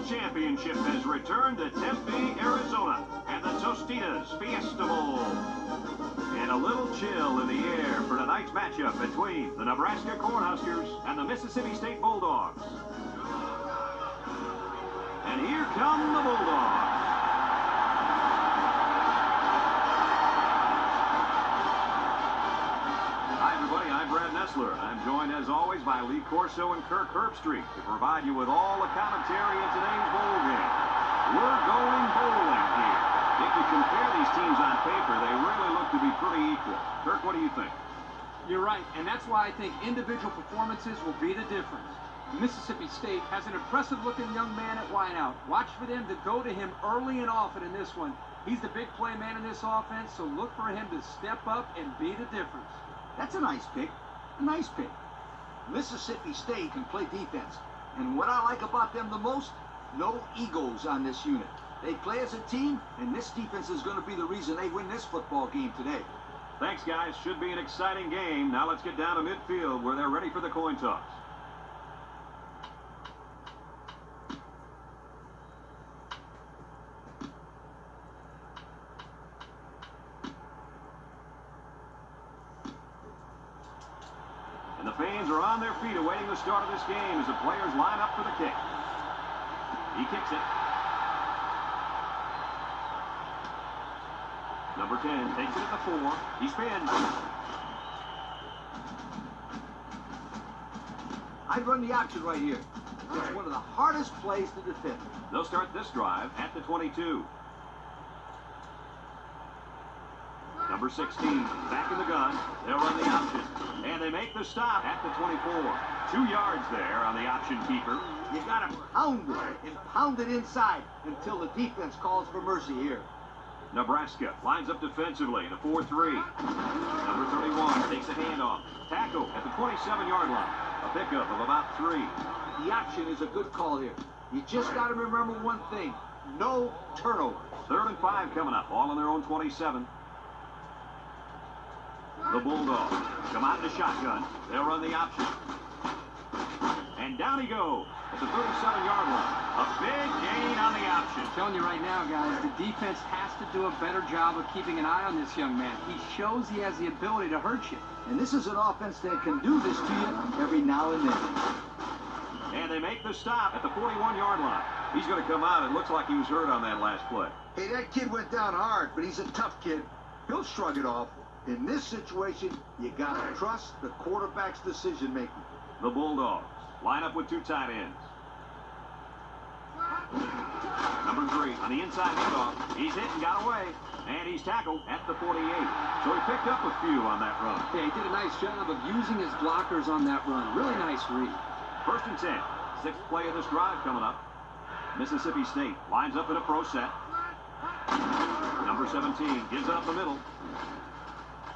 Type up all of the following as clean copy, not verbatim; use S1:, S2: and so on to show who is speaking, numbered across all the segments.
S1: championship has returned to Tempe, Arizona, and the Tostitos Fiesta Bowl. And a little chill in the air for tonight's matchup between the Nebraska Cornhuskers and the Mississippi State Bulldogs. And here come the Bulldogs. I'm joined, as always, by Lee Corso and Kirk Herbstreit to provide you with all the commentary in today's bowl game. We're going bowling here. If you compare these teams on paper, they really look to be pretty equal. Kirk, what do you think?
S2: You're right, and that's why I think individual performances will be the difference. Mississippi State has an impressive-looking young man at wideout. Watch for them to go to him early and often in this one. He's the big play man in this offense, so look for him to step up and be the difference.
S3: That's a nice pick. A nice pick. Mississippi State can play defense. And what I like about them the most, no egos on this unit. They play as a team, and this defense is going to be the reason they win this football game today.
S1: Thanks, guys. Should be an exciting game. Now let's get down to midfield where they're ready for the coin toss. And the fans are on their feet awaiting the start of this game as the players line up for the kick. He kicks it. Number 10 takes it at the 4. He spins.
S3: I'd run the option right here. It's one of the hardest plays to defend.
S1: They'll start this drive at the 22. Number 16, back in the gun. They'll run the option. And they make the stop at the 24. 2 yards there on the option keeper.
S3: You got to pound it and pound it inside until the defense calls for mercy here.
S1: Nebraska lines up defensively in a 4-3. Number 31 takes a handoff. Tackle at the 27-yard line. A pickup of about 3.
S3: The option is a good call here. You just got to remember one thing. No turnovers.
S1: 3rd and 5 coming up. All on their own 27. The Bulldogs come out in the shotgun. They'll run the option. And down he goes at the 37-yard line. A big gain on the option.
S2: I'm telling you right now, guys, the defense has to do a better job of keeping an eye on this young man. He shows he has the ability to hurt you.
S3: And this is an offense that can do this to you every now and then.
S1: And they make the stop at the 41-yard line. He's going to come out. It looks like he was hurt on that last play.
S3: Hey, that kid went down hard, but he's a tough kid. He'll shrug it off. In this situation, you got to trust the quarterback's decision-making.
S1: The Bulldogs line up with 2 tight ends. Number 3 on the inside handoff. He's hit and got away. And he's tackled at the 48. So he picked up a few on that run.
S2: Yeah, he did a nice job of using his blockers on that run. Really nice read.
S1: 1st and 10. 6th play of this drive coming up. Mississippi State lines up in a pro set. Number 17 gives it up the middle.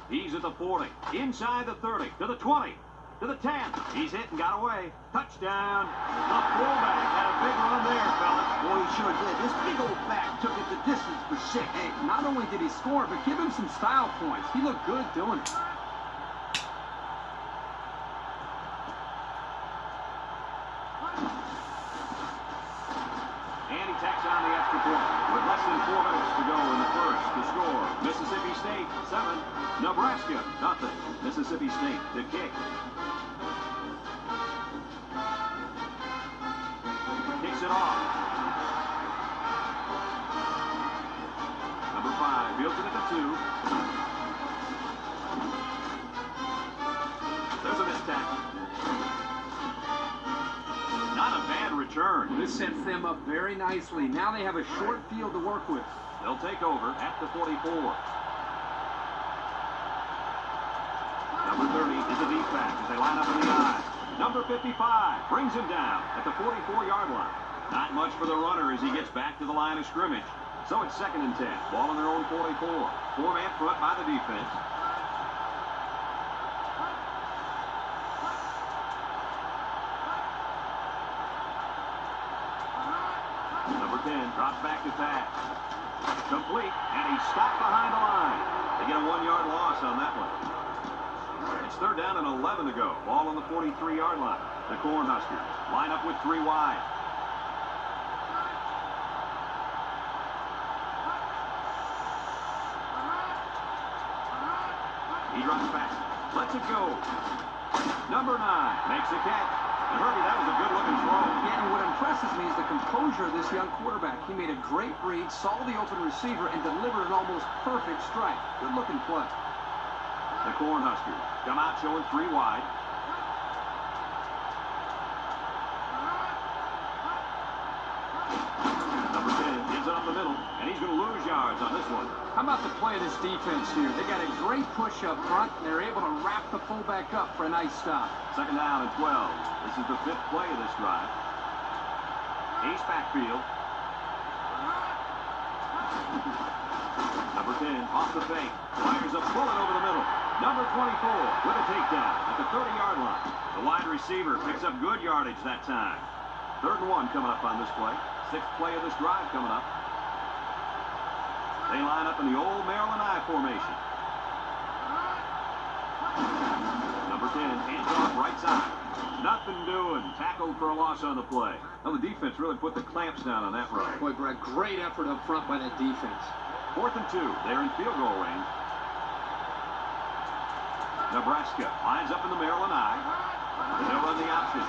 S1: He's at the 40, inside the 30, to the 20, to the 10. He's hit and got away. Touchdown. The fullback had a big run there, fellas.
S3: Boy, he sure did. This big old back took it the distance for 6.
S2: Hey, not only did he score, but give him some style points. He looked good doing it.
S1: And he tacks on the extra point. With less than 4 minutes to go in the first, the score, Mississippi State 7, Nebraska 0. Mississippi State to kick. Kicks it off. Number 5 fields it at the 2. There's a missed tackle. Not a bad return.
S2: This sets them up very nicely. Now they have a short field to work with.
S1: They'll take over at the 44. Number 30 is a deep back as they line up in the I. Number 55 brings him down at the 44-yard line. Not much for the runner as he gets back to the line of scrimmage. So it's 2nd and 10. Ball on their own 44. 4-man front by the defense. Number 10 drops back to pass. Complete, and he's stopped behind the line. They get a 1-yard loss on that one. It's 3rd down and 11 to go. Ball on the 43-yard line. The Cornhuskers line up with 3 wide. lets it go. Number 9 makes the catch. And Herbie, that was a good-looking throw.
S2: Yeah, and what impresses me is the composure of this young quarterback. He made a great read, saw the open receiver, and delivered an almost perfect strike. Good-looking play.
S1: The Cornhuskers come out showing 3 wide. Number 10 gives it up the middle, and he's going to lose yards on this one.
S2: How about the play of this defense here? They got a great push up front, and they're able to wrap the fullback up for a nice stop.
S1: Second down and 12. This is the 5th play of this drive. Ace backfield. Number 10 off the fake. Fires a bullet over the middle. Number 24 with a takedown at the 30-yard line. The wide receiver picks up good yardage that time. 3rd and 1 coming up on this play. 6th play of this drive coming up. They line up in the old Maryland I formation. Number 10 hands off right side. Nothing doing. Tackled for a loss on the play. Well, the defense really put the clamps down on that run.
S2: Boy, Brad, great effort up front by that defense.
S1: 4th and 2. They're in field goal range. Nebraska lines up in the Maryland I. They'll run the option.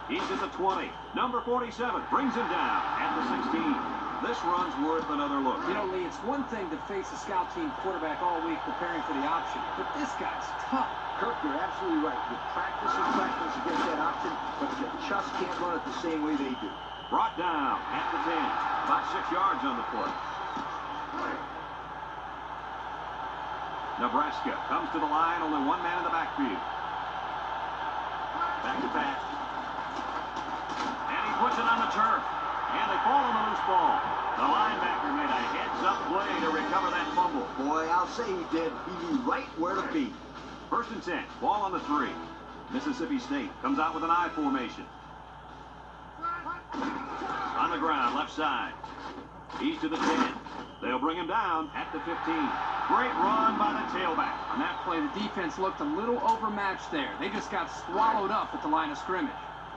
S1: He's at the 20. Number 47 brings him down at the 16. This run's worth another look.
S2: You know, Lee, it's one thing to face a scout team quarterback all week preparing for the option, but this guy's tough.
S3: Kirk, you're absolutely right. You practice against that option, but you just can't run it the same way they do.
S1: Brought down at the 10. About 6 yards on the play. Nebraska comes to the line, only one man in the backfield. Back to pass. And he puts it on the turf. And they fall on the loose ball. The linebacker made a heads-up play to recover that fumble.
S3: Boy, I'll say he did. He knew right where to be.
S1: 1st and 10. Ball on the 3. Mississippi State comes out with an I formation. On the ground, left side. He's to the 10. They'll bring him down at the 15. Great run by the tailback.
S2: On that play, the defense looked a little overmatched there. They just got swallowed up at the line of scrimmage.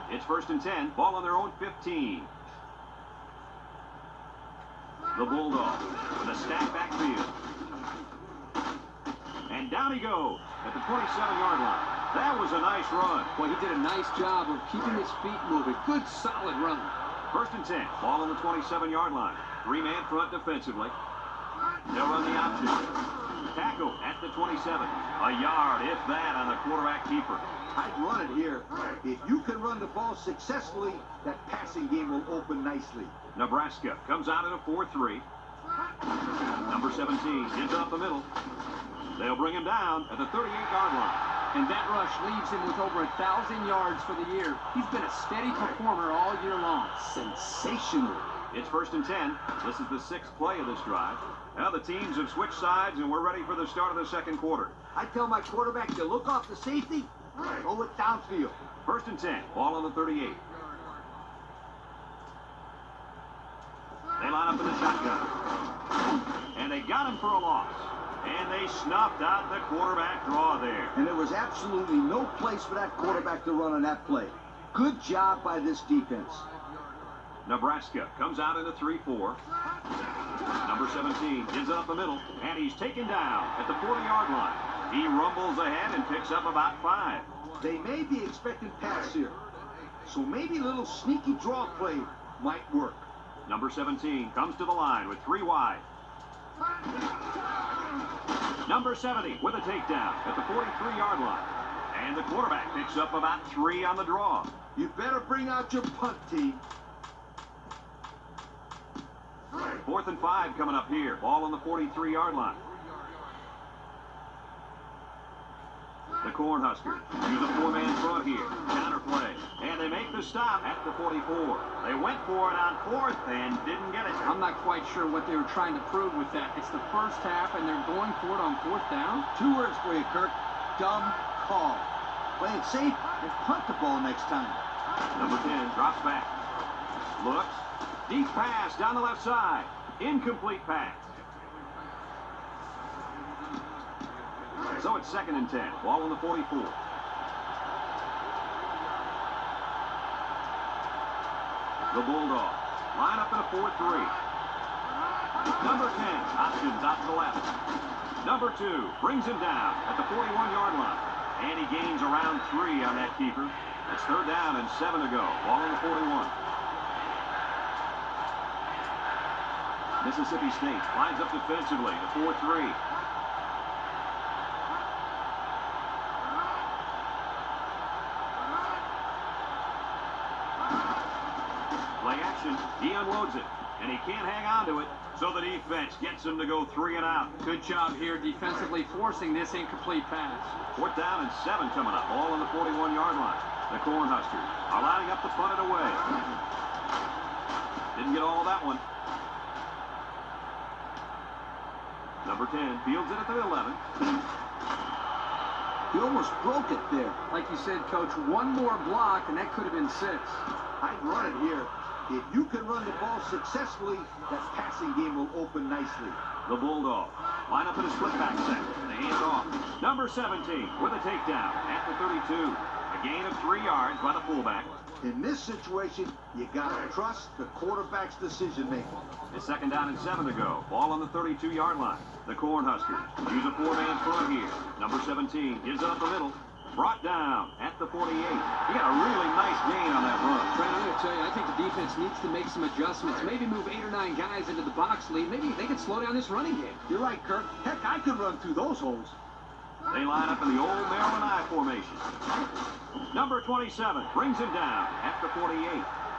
S1: It's 1st and 10. Ball on their own 15. The Bulldogs with a stacked backfield. And down he goes at the 27-yard line. That was a nice run.
S2: Boy, he did a nice job of keeping his feet moving. Good, solid run.
S1: 1st and 10. Ball on the 27-yard line. 3-man front defensively. They'll run the option. Tackle at the 27. A yard, if that, on the quarterback keeper.
S3: I'd run it here. If you can run the ball successfully, that passing game will open nicely.
S1: Nebraska comes out in a 4-3. Number 17 gives it up the middle. They'll bring him down at the 38-yard line.
S2: And that rush leaves him with over 1,000 yards for the year. He's been a steady performer all year long.
S3: Sensational.
S1: It's 1st and 10. This is the 6th play of this drive. Now the teams have switched sides, and we're ready for the start of the second quarter.
S3: I tell my quarterback to look off the safety, throw it downfield.
S1: 1st and 10. Ball on the 38. They line up in the shotgun. And they got him for a loss. And they snuffed out the quarterback draw there.
S3: And there was absolutely no place for that quarterback to run on that play. Good job by this defense.
S1: Nebraska comes out in a 3-4. Number 17 gives it up the middle, and he's taken down at the 40-yard line. He rumbles ahead and picks up about 5.
S3: They may be expecting pass here, so maybe a little sneaky draw play might work.
S1: Number 17 comes to the line with 3 wide. Number 70 with a takedown at the 43-yard line. And the quarterback picks up about 3 on the draw.
S3: You better bring out your punt team.
S1: 4th and 5 coming up here. Ball on the 43-yard line. The Cornhuskers use a 4-man front here. Counter play. And they make the stop at the 44. They went for it on 4th and didn't get it.
S2: I'm not quite sure what they were trying to prove with that. It's the first half, and they're going for it on 4th down.
S3: 2 words for you, Kirk. Dumb call. Play it safe and punt the ball next time.
S1: Number 10 drops back. Looks. Deep pass down the left side. Incomplete pass. So it's 2nd and 10. Ball on the 44. The Bulldogs line up in a 4-3. Number 10, options out to the left. Number 2 brings him down at the 41-yard line. And he gains around 3 on that keeper. It's third down and 7 to go. Ball on the 41. Mississippi State lines up defensively to 4-3. Play action. He unloads it. And he can't hang on to it. So the defense gets him to go 3 and out.
S2: Good job here defensively forcing this incomplete pass.
S1: Fourth down and 7 coming up. All on the 41-yard line. The Cornhuskers are lining up to punt it away. Didn't get all that one. Number 10 fields it at the 11.
S3: He almost broke it there.
S2: Like you said, Coach, one more block, and that could have been 6.
S3: I'd run it here. If you can run the ball successfully, that passing game will open nicely.
S1: The Bulldogs line up in a split back set. They hand off. Number 17 with a takedown at the 32. A gain of 3 yards by the fullback.
S3: In this situation, you got to trust the quarterback's decision making.
S1: It's second down and 7 to go. Ball on the 32-yard line. The Cornhuskers use a 4-man front here. Number 17 gives it up the middle. Brought down at the 48. He got a really nice gain on that run.
S2: Brad, I'm going to tell you, I think the defense needs to make some adjustments. Maybe move 8 or 9 guys into the box lead. Maybe they can slow down this running game.
S3: You're right, Kirk. Heck, I could run through those holes.
S1: They line up in the old Maryland I formation. Number 27 brings him down at the 48.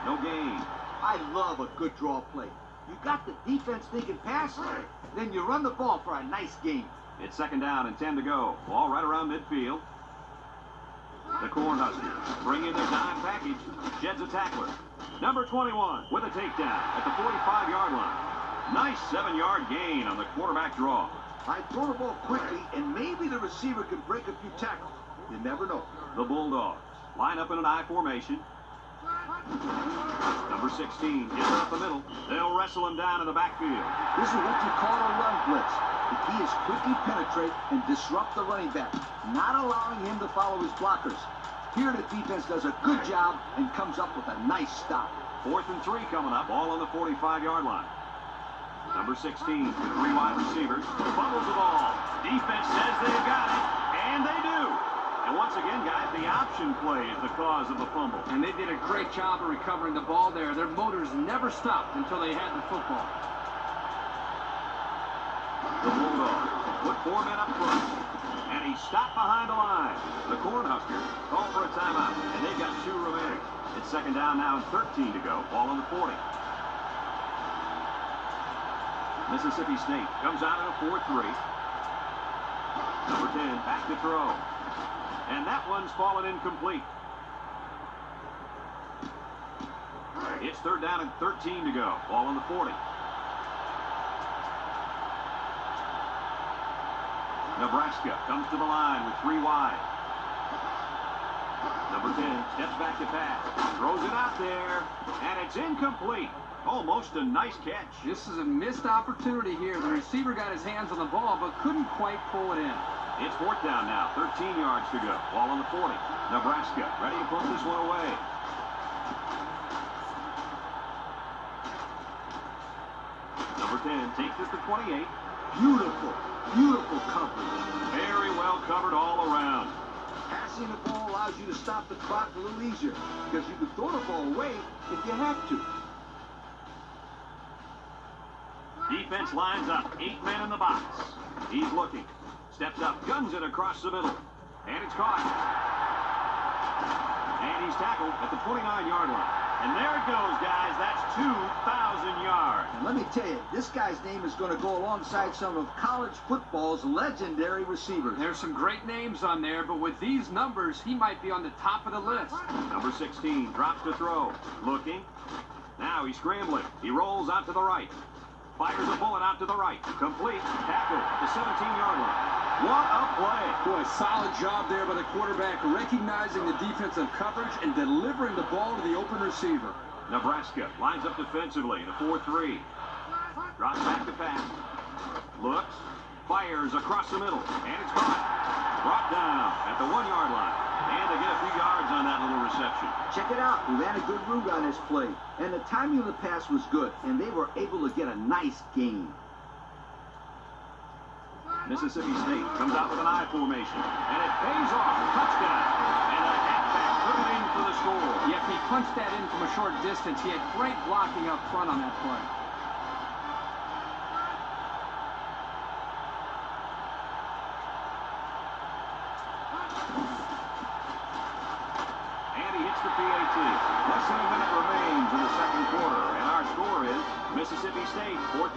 S1: No gain.
S3: I love a good draw play. You got the defense thinking pass, then you run the ball for a nice gain.
S1: It's second down and 10 to go. Ball right around midfield. The Cornhuskers bring in their dime package. Sheds a tackler. Number 21 with a takedown at the 45-yard line. Nice 7-yard gain on the quarterback draw.
S3: I throw the ball quickly, and maybe the receiver can break a few tackles. You never know.
S1: The Bulldogs line up in an I formation. Number 16 gets up the middle. They'll wrestle him down in the backfield.
S3: This is what you call a run blitz. The key is quickly penetrate and disrupt the running back, not allowing him to follow his blockers. Here the defense does a good job and comes up with a nice stop. 4th and 3 coming up, all on the 45-yard line. Number 16 with 3 wide receivers. Fumbles the ball. Defense says they've got it, and they do. And once again, guys, the option play is the cause of the fumble.
S2: And they did a great job of recovering the ball there. Their motors never stopped until they had the football.
S1: The Bulldogs put 4 men up front, and he stopped behind the line. The Cornhuskers call for a timeout, and they've got 2 remaining. It's second down now and 13 to go. Ball on the 40. Mississippi State comes out in a 4-3. Number 10 back to throw. And that one's fallen incomplete. It's third down and 13 to go. Ball on the 40. Nebraska comes to the line with 3 wide. Number 10 steps back to pass. Throws it out there. And it's incomplete. Almost a nice catch.
S2: This is a missed opportunity here. The receiver got his hands on the ball, but couldn't quite pull it in.
S1: It's 4th down now. 13 yards to go. Ball on the 40. Nebraska ready to punt this one away. Number 10 takes it to 28.
S3: Beautiful, beautiful coverage.
S1: Very well covered all around.
S3: Passing the ball allows you to stop the clock a little easier because you can throw the ball away if you have to.
S1: Defense lines up. 8 men in the box. He's looking. Steps up. Guns it across the middle. And it's caught. And he's tackled at the 29-yard line. And there it goes, guys. That's 2,000 yards.
S3: And let me tell you, this guy's name is going to go alongside some of college football's legendary receivers.
S2: There's some great names on there, but with these numbers, he might be on the top of the list.
S1: Number 16 drops to throw. Looking. Now he's scrambling. He rolls out to the right. Fires a bullet out to the right. Complete. Tackle at the 17-yard line. What a play.
S2: Boy, solid job there by the quarterback, recognizing the defensive coverage and delivering the ball to the open receiver.
S1: Nebraska lines up defensively in a 4-3. Drops back to pass. Looks. Fires across the middle. And it's caught. Brought down at the 1-yard line. And they get a few yards on that little reception.
S3: Check it out. He ran a good route on this play. And the timing of the pass was good. And they were able to get a nice gain.
S1: Mississippi State comes out with an I formation. And it pays off. Touchdown. And a halfback put it in for the score.
S2: Yeah, if he punched that in from a short distance, he had great blocking up front on that play.
S1: And he hits the PAT. Less than a minute remains in the second quarter. And our score is Mississippi State 14,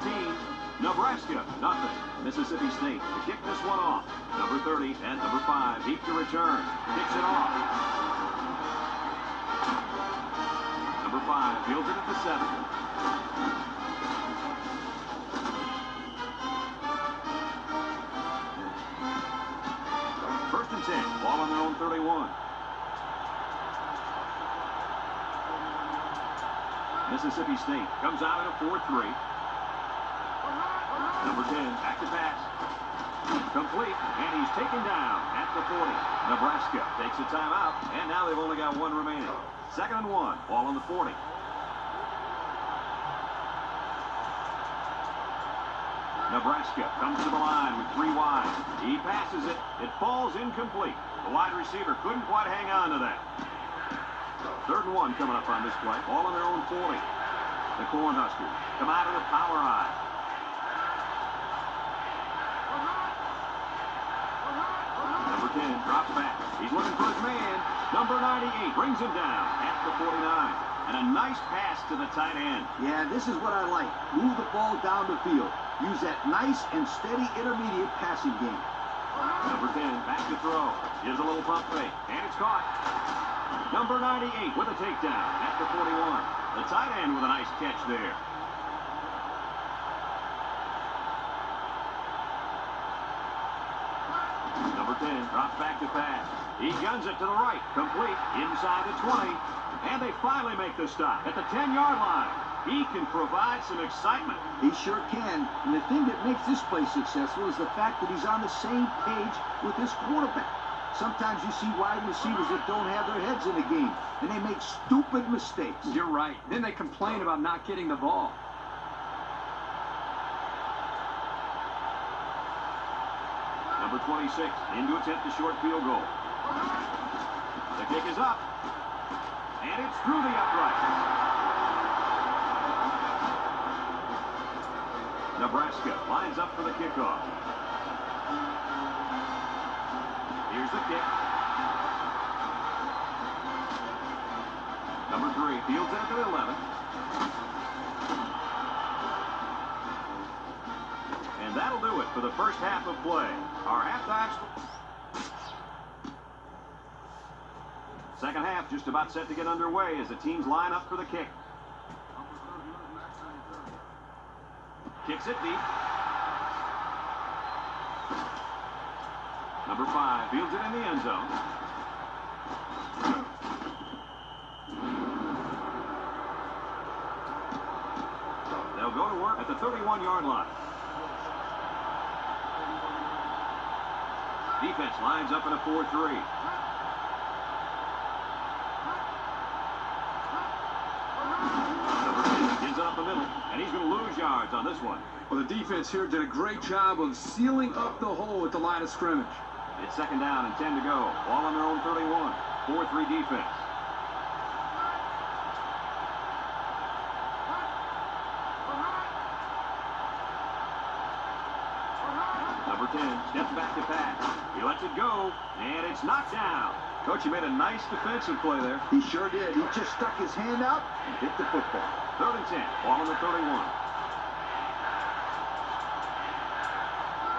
S1: Nebraska nothing. Mississippi State to kick this one off. Number 30 and number 5 deep to return. Kicks it off. Number 5 fields it at the 7. First and 10. Ball on their own 31. Mississippi State comes out in a 4-3. Number 10, back to pass. Complete, and he's taken down at the 40. Nebraska takes a timeout, and now they've only got one remaining. 2nd and 1, ball on the 40. Nebraska comes to the line with 3 wide. He passes it. It falls incomplete. The wide receiver couldn't quite hang on to that. 3rd and 1 coming up on this play. Ball on their own 40. The Cornhuskers come out in a power eye. Number 10 drops back. He's looking for his man. Number 98 brings him down at the 49. And a nice pass to the tight end.
S3: Yeah, this is what I like. Move the ball down the field. Use that nice and steady intermediate passing game.
S1: Number 10 back to throw. Gives a little pump fake. And it's caught. Number 98 with a takedown at the 41. The tight end with a nice catch there. Number 10 drops back to pass. He guns it to the right. Complete inside the 20. And they finally make the stop at the 10-yard line. He can provide some excitement.
S3: He sure can. And the thing that makes this play successful is the fact that he's on the same page with his quarterback. Sometimes you see wide receivers that don't have their heads in the game, and they make stupid mistakes.
S2: You're right. Then they complain about not getting the ball.
S1: Number 26 in to attempt a short field goal. The kick is up, and it's through the uprights. Nebraska lines up for the kickoff. Here's the kick. Number 3 fields it at the 11. And that'll do it for the first half of play. Our halftime. Second half just about set to get underway as the teams line up for the kick. Kicks it deep. Number 5 fields it in the end zone. They'll go to work at the 31-yard line. Defense lines up in a 4-3. Number 10 gives it up the middle, and he's going to lose yards on this one.
S2: Well, the defense here did a great job of sealing up the hole at the line of scrimmage.
S1: It's 2nd down and 10 to go. Ball on their own 31. 4-3 defense. Number 10 steps back to pass. He lets it go, and it's knocked down. Coach, he made a nice defensive play there.
S3: He sure did. He just stuck his hand out and hit the football.
S1: 3rd and 10. Ball on the 31.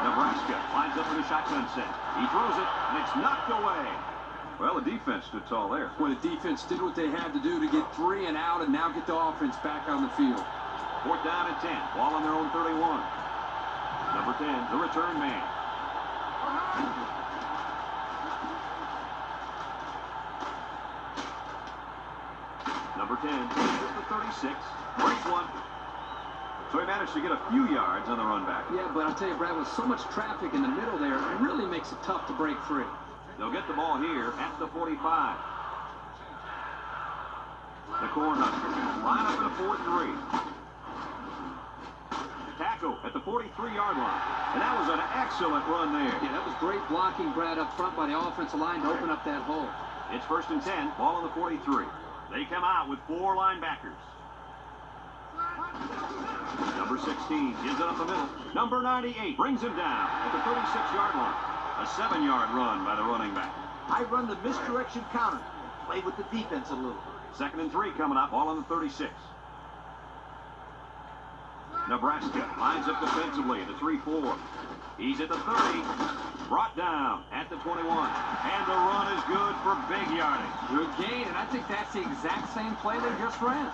S1: Nebraska lines up with a shotgun set. He throws it, and it's knocked away. Well, the defense stood tall there.
S2: Well, the defense did what they had to do to get 3 and out and now get the offense back on the field.
S1: 4th down and 10. Ball on their own 31. Number 10, the return man. Number 10 takes the 36. Breaks one. So he managed to get a few yards on the run back.
S2: Yeah, but I'll tell you, Brad, with so much traffic in the middle there, it really makes it tough to break free.
S1: They'll get the ball here at the 45. The Cornhuskers line up in a 4-3. Tackle at the 43-yard line. And that was an excellent run there.
S2: Yeah, that was great blocking, Brad, up front by the offensive line to open up that hole.
S1: It's 1st and 10, ball on the 43. They come out with 4 linebackers. Number 16 gives it up the middle. Number 98 brings him down at the 36-yard line. A 7-yard run by the running back.
S3: I run the misdirection counter. Play with the defense a little.
S1: 2nd and 3 coming up, ball on the 36. Nebraska lines up defensively at the 3-4. He's at the 30. Brought down at the 21. And the run is good for big yardage.
S2: Good gain, and I think that's the exact same play they just ran.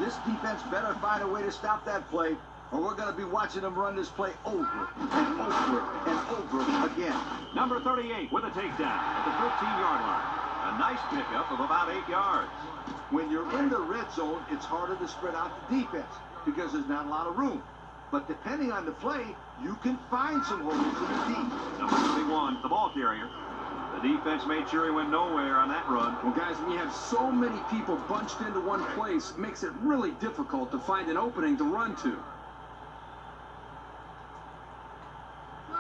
S3: This defense better find a way to stop that play, or we're going to be watching them run this play over and over and over again.
S1: Number 38 with a takedown at the 13-yard line. A nice pickup of about 8 yards.
S3: When you're in the red zone, it's harder to spread out the defense because there's not a lot of room. But depending on the play, you can find some holes in the deep.
S1: Number 31, the ball carrier. The defense made sure he went nowhere on that run.
S2: Well, guys, when you have so many people bunched into one place, it makes it really difficult to find an opening to run to.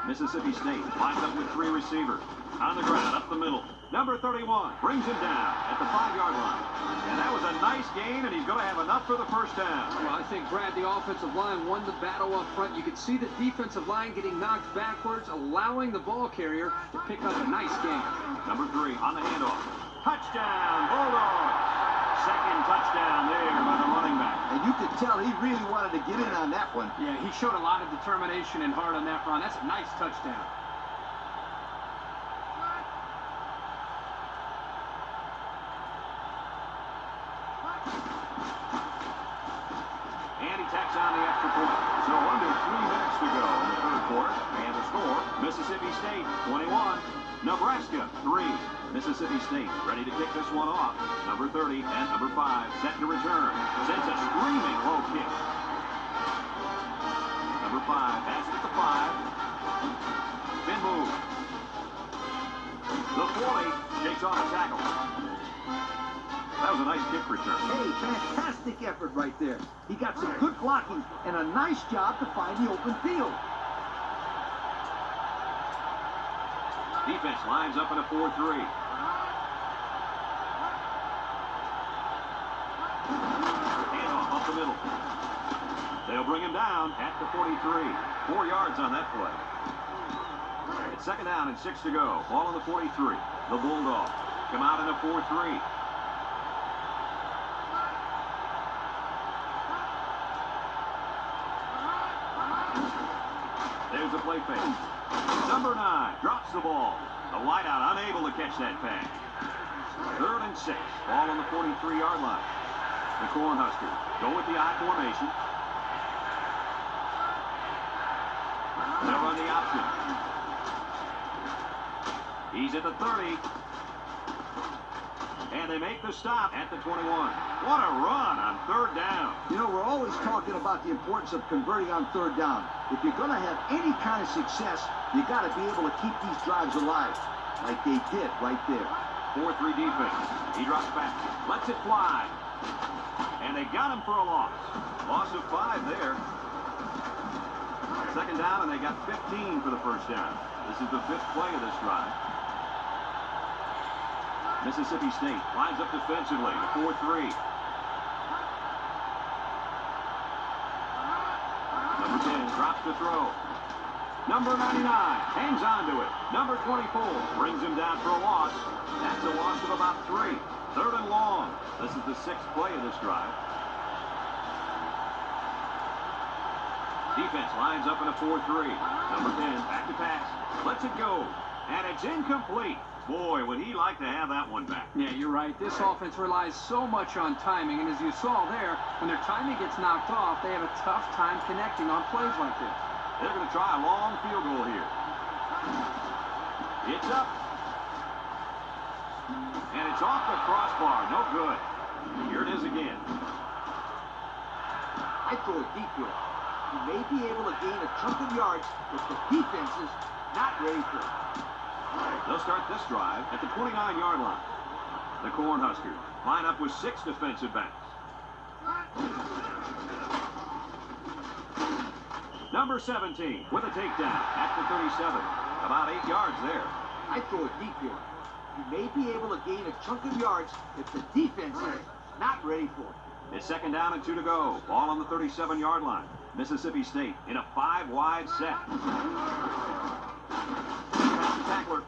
S1: Mississippi State lines up with 3 receivers. On the ground, up the middle. Number 31 brings him down at the 5-yard line. And that was a nice gain, and he's going to have enough for the first down.
S2: Well, I think, Brad, the offensive line won the battle up front. You could see the defensive line getting knocked backwards, allowing the ball carrier to pick up a nice gain.
S1: Number 3 on the handoff. Touchdown, Bulldogs! 2nd touchdown there by the running back.
S3: And you could tell he really wanted to get in on that one.
S2: Yeah, he showed a lot of determination and heart on that run. That's a nice touchdown.
S1: And he tacks on the extra point. So under 3 minutes to go in the 3rd quarter. And the score, Mississippi State 21, Nebraska 3. Mississippi State ready to kick this one off. Number 30 and number 5 set to return. Sends a screaming low kick. Number 5 has it at the 5. Spin move. The 40 takes on a tackle. That was a nice kick return.
S3: Hey, fantastic effort right there. He got some good blocking and a nice job to find the open field.
S1: Defense lines up in a 4-3. Handoff up the middle. They'll bring him down at the 43. 4 yards on that play. It's 2nd down and 6 to go. Ball on the 43. The Bulldogs come out in a 4-3. There's the play fake. Number 9 drops the ball. The wideout unable to catch that pass. 3rd and 6. Ball on the 43-yard line. The Cornhuskers go with the I formation. They'll run the option. He's at the 30. And they make the stop at the 21. What a run on 3rd down.
S3: You know, we're always talking about the importance of converting on 3rd down. If you're going to have any kind of success, you got to be able to keep these drives alive, like they did right there.
S1: 4-3 defense. He drops back. Lets it fly. And they got him for a loss. Loss of 5 there. 2nd down, and they got 15 for the first down. This is the 5th play of this drive. Mississippi State lines up defensively, the 4-3. Number 10 drops to throw. Number 99 hangs on to it. Number 24 brings him down for a loss. That's a loss of about 3. 3rd and long. This is the 6th play of this drive. Defense lines up in a 4-3. Number 10 back to pass. Lets it go. And it's incomplete. Boy, would he like to have that one back.
S2: Yeah, you're right. This offense relies so much on timing, and as you saw there, when their timing gets knocked off, they have a tough time connecting on plays like this.
S1: They're going to try a long field goal here. It's up. And it's off the crossbar. No good. Here it is again.
S3: I throw it deep here. He may be able to gain a chunk of yards, but the defense is not ready for it.
S1: They'll start this drive at the 29-yard line. The Cornhuskers line up with 6 defensive backs. Number 17 with a takedown at the 37. About 8 yards there.
S3: I throw it deep here. You may be able to gain a chunk of yards if the defense is not ready for it.
S1: It's 2nd down and 2 to go. Ball on the 37-yard line. Mississippi State in a 5-wide set. Tackler.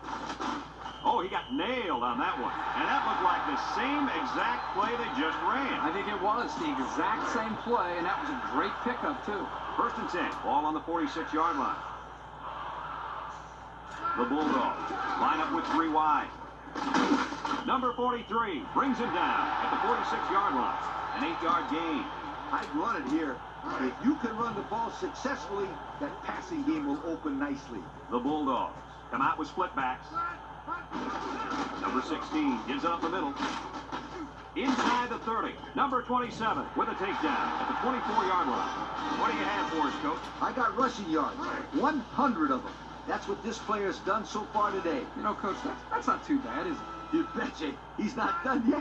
S1: Oh, he got nailed on that one. And that looked like the same exact play they just ran.
S2: I think it was the exact same play, and that was a great pickup, too.
S1: 1st and 10. Ball on the 46-yard line. The Bulldogs line up with 3 wide. Number 43 brings him down at the 46-yard line. An 8-yard gain.
S3: I'd run it here. If you can run the ball successfully, that passing game will open nicely.
S1: The Bulldogs come out with split backs. Number 16 gives it up the middle. Inside the 30. Number 27 with a takedown at the 24-yard line. What do you have for us, Coach?
S3: I got rushing yards, 100 of them. That's what this player has done so far today.
S2: You know, Coach, that's not too bad, is it?
S3: You betcha. He's not done yet.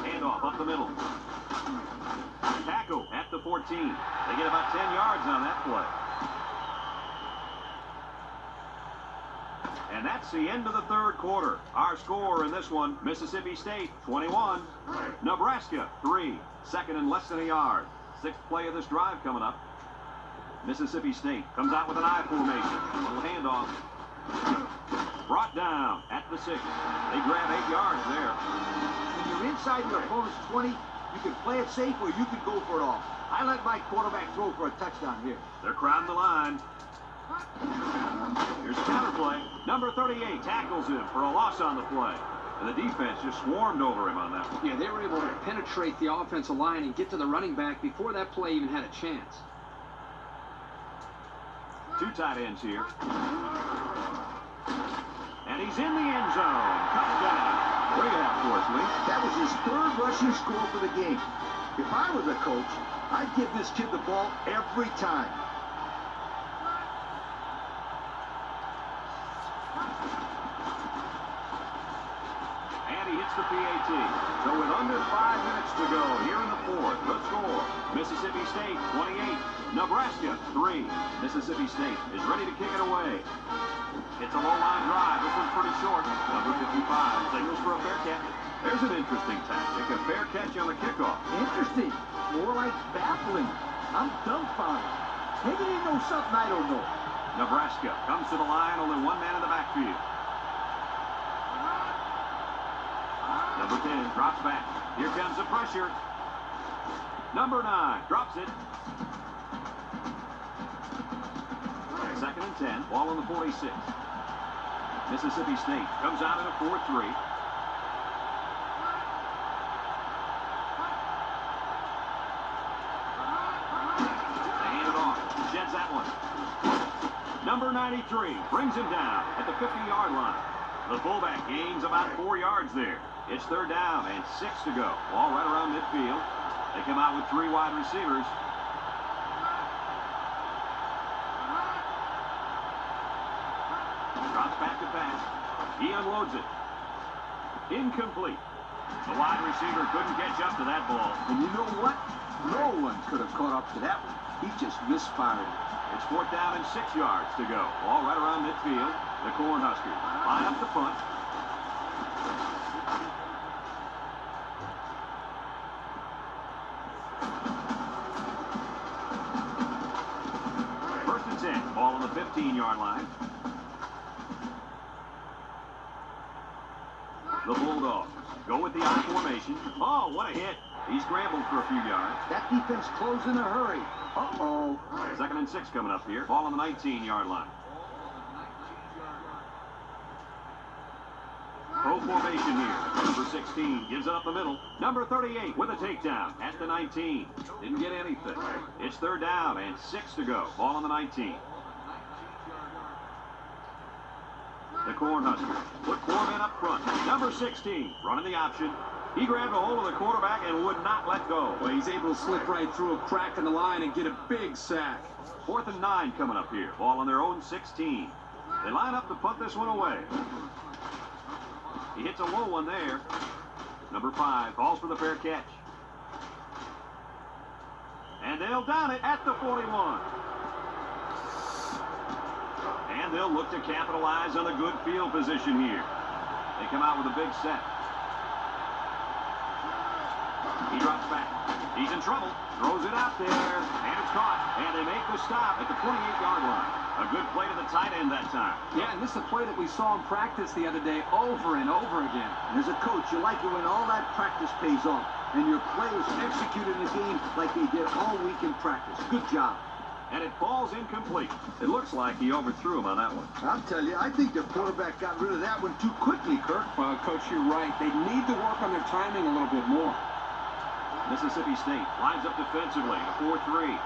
S1: Handoff up the middle. Tackle at the 14. They get about 10 yards on that play. And that's the end of the 3rd quarter. Our score in this one, Mississippi State 21, Nebraska 3. 2nd and less than a yard. 6th play of this drive coming up. Mississippi State comes out with an I formation. A little handoff. Brought down at the 6. They grab 8 yards there.
S3: When you're inside your opponent's 20, you can play it safe or you can go for it all. I let my quarterback throw for a touchdown here.
S1: They're crowding the line. Here's a counter play. Number 38 tackles him for a loss on the play. And the defense just swarmed over him on that one.
S2: Yeah, they were able to penetrate the offensive line and get to the running back before that play even had a chance.
S1: 2 tight ends here. And he's in the end zone. Touchdown. What do you have for us, Lee?
S3: That was his 3rd rushing score for the game. If I was a coach, I'd give this kid the ball every time.
S1: And he hits the PAT. So with under 5 minutes to go here in the 4th, the score, Mississippi State 28, Nebraska 3. Mississippi State is ready to kick it away. It's a low-line drive. This one's pretty short. Number 55 signals for a fair catch. There's an interesting tactic, a fair catch on the kickoff.
S3: Interesting. More like baffling. I'm dumbfounded. Maybe they know something I don't know.
S1: Nebraska comes to the line, only 1 man in the backfield. Number 10 drops back. Here comes the pressure. Number 9 drops it. 2nd and 10. Ball on the 46. Mississippi State comes out in a 4-3. They hand it off. Sheds that one. Number 93 brings him down at the 50-yard line. The fullback gains about 4 yards there. It's 3rd down and 6 to go. Ball right around midfield. They come out with 3 wide receivers. Drops back to pass. He unloads it. Incomplete. The wide receiver couldn't catch up to that ball.
S3: And you know what? No one could have caught up to that one. He just misfired it.
S1: It's 4th down and 6 yards to go. Ball right around midfield. The Cornhuskers line up the punt. First and 10. Ball on the 15-yard line. The Bulldogs go with the I formation. Oh, what a hit. He scrambled for a few yards.
S3: That defense closed in a hurry. Uh-oh.
S1: 2nd and 6 coming up here. Ball on the 19-yard line. Pro formation here. Number 16 gives it up the middle. Number 38 with a takedown at the 19. Didn't get anything. It's 3rd down and 6 to go. Ball on the 19. The Cornhuskers put 4 men up front. Number 16 running the option. He grabbed a hold of the quarterback and would not let go.
S2: Well, he's able to slip right through a crack in the line and get a big sack.
S1: 4th and 9 coming up here. Ball on their own 16. They line up to punt this one away. He hits a low one there. Number 5 calls for the fair catch. And they'll down it at the 41. And they'll look to capitalize on the good field position here. They come out with a big set. He drops back. He's in trouble. Throws it out there. And it's caught. And they make the stop at the 28-yard line. A good play to the tight end that time.
S2: Yeah, and this is a play that we saw in practice the other day over and over again.
S3: And as a coach, you like it when all that practice pays off and your players executed in the game like they did all week in practice. Good job.
S1: And it falls incomplete. It looks like he overthrew him on that one.
S3: I'll tell you, I think the quarterback got rid of that one too quickly, Kirk.
S2: Well, Coach, you're right. They need to work on their timing a little bit more.
S1: Mississippi State lines up defensively, a 4-3.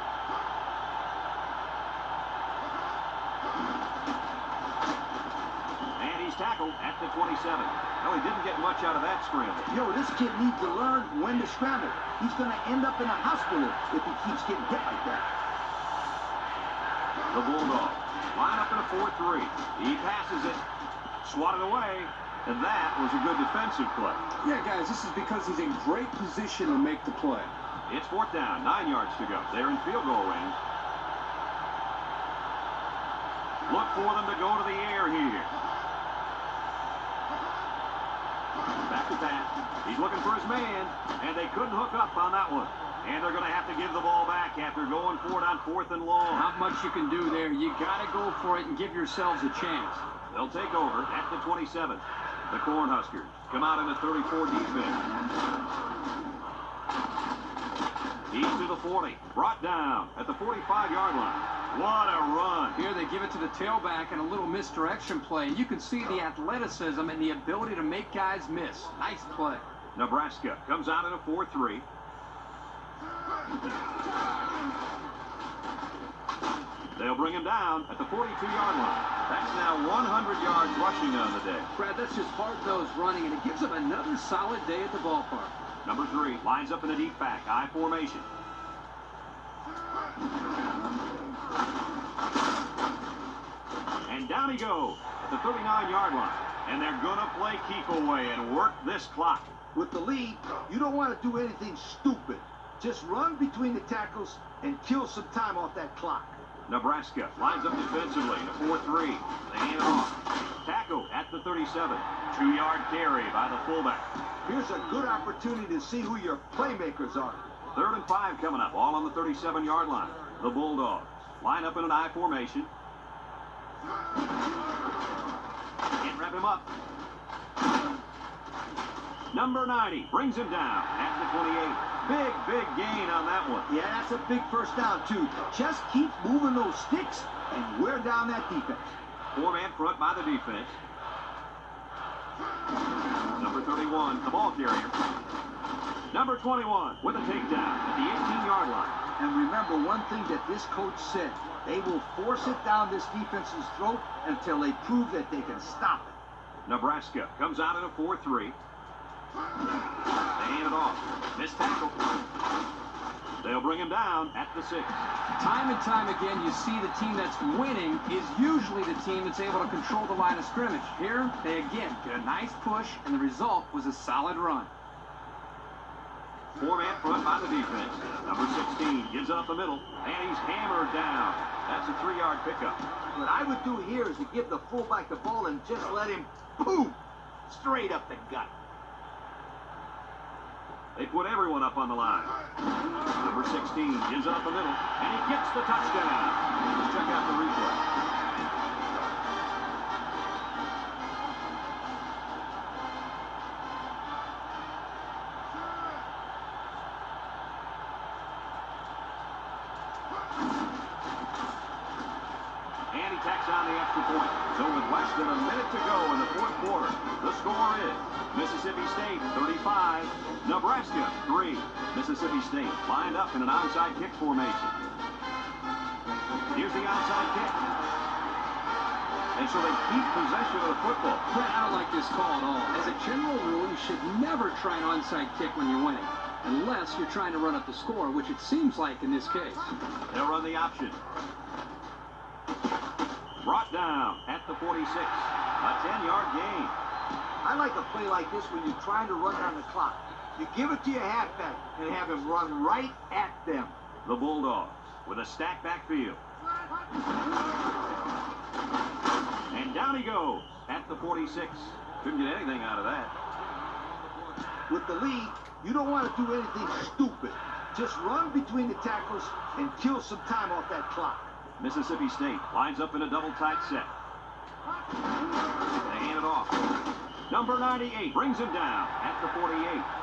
S1: And he's tackled at the 27. Well, he didn't get much out of that scramble.
S3: This kid needs to learn when to scramble. He's going to end up in a hospital if he keeps getting hit like that.
S1: The Bulldogs line up in a 4-3. He passes it, swatted away, and that was a good defensive play.
S2: Yeah, guys, this is because he's in great position to make the play.
S1: It's 4th down, 9 yards to go. They're in field goal range. Look for them to go to the air here. Back to pass. He's looking for his man, and they couldn't hook up on that one. And they're going to have to give the ball back after going for it on 4th and long.
S2: Not much you can do there. You got to go for it and give yourselves a chance.
S1: They'll take over at the 27. The Cornhuskers come out in the 34 defense. He's to the 40. Brought down at the 45-yard line. What a run.
S2: Here they give it to the tailback and a little misdirection play. You can see the athleticism and the ability to make guys miss. Nice play.
S1: Nebraska comes out in a 4-3. They'll bring him down at the 42-yard line. That's now 100 yards rushing on the day.
S2: Brad, that's just hard-nosed running, and it gives them another solid day at the ballpark.
S1: Number 3 lines up in a deep back, I formation. And down he goes at the 39-yard line. And they're going to play keep away and work this clock.
S3: With the lead, you don't want to do anything stupid. Just run between the tackles and kill some time off that clock.
S1: Nebraska lines up defensively in a 4-3. They hand it off. Tackle at the 37. 2-yard carry by the fullback.
S3: Here's a good opportunity to see who your playmakers are.
S1: 3rd and 5 coming up, all on the 37-yard line. The Bulldogs line up in an I formation. Can't wrap him up. Number 90 brings him down at the 28. Big gain on that one.
S3: Yeah, that's a big first down, too. Just keep moving those sticks and wear down that defense.
S1: 4-man front by the defense. Number 31, the ball carrier. Number 21 with a takedown at the 18-yard line.
S3: And remember one thing that this coach said. They will force it down this defense's throat until they prove that they can stop it.
S1: Nebraska comes out in a 4-3. They hand it off. Missed tackle. They'll bring him down at the 6.
S2: Time and time again, you see the team that's winning is usually the team that's able to control the line of scrimmage. Here, they again get a nice push, and the result was a solid run.
S1: 4-man front by the defense. Number 16 gives it up the middle, and he's hammered down. That's a 3-yard pickup.
S3: What I would do here is to give the fullback the ball and just let him, boom, straight up the gut.
S1: They put everyone up on the line. Number 16 gives it up the middle, and he gets the touchdown. Let's check out the replay. And he tacks on the extra point. So with less than a minute to go in the 4th quarter, the score is Mississippi State 35, Nebraska 3. Mississippi State lined up in an onside kick formation. Here's the onside kick. And so they keep possession of the football.
S2: Brad, I don't like this call at all. As a general rule, you should never try an onside kick when you're winning, unless you're trying to run up the score, which it seems like in this case.
S1: They'll run the option. Brought down at the 46. A 10-yard gain.
S3: I like a play like this when you're trying to run down the clock. You give it to your halfback and have him run right at them.
S1: The Bulldogs with a stacked backfield. And down he goes at the 46. Couldn't get anything out of that.
S3: With the lead, you don't want to do anything stupid. Just run between the tackles and kill some time off that clock.
S1: Mississippi State lines up in a double tight set. They hand it off. Number 98 brings him down at the 48.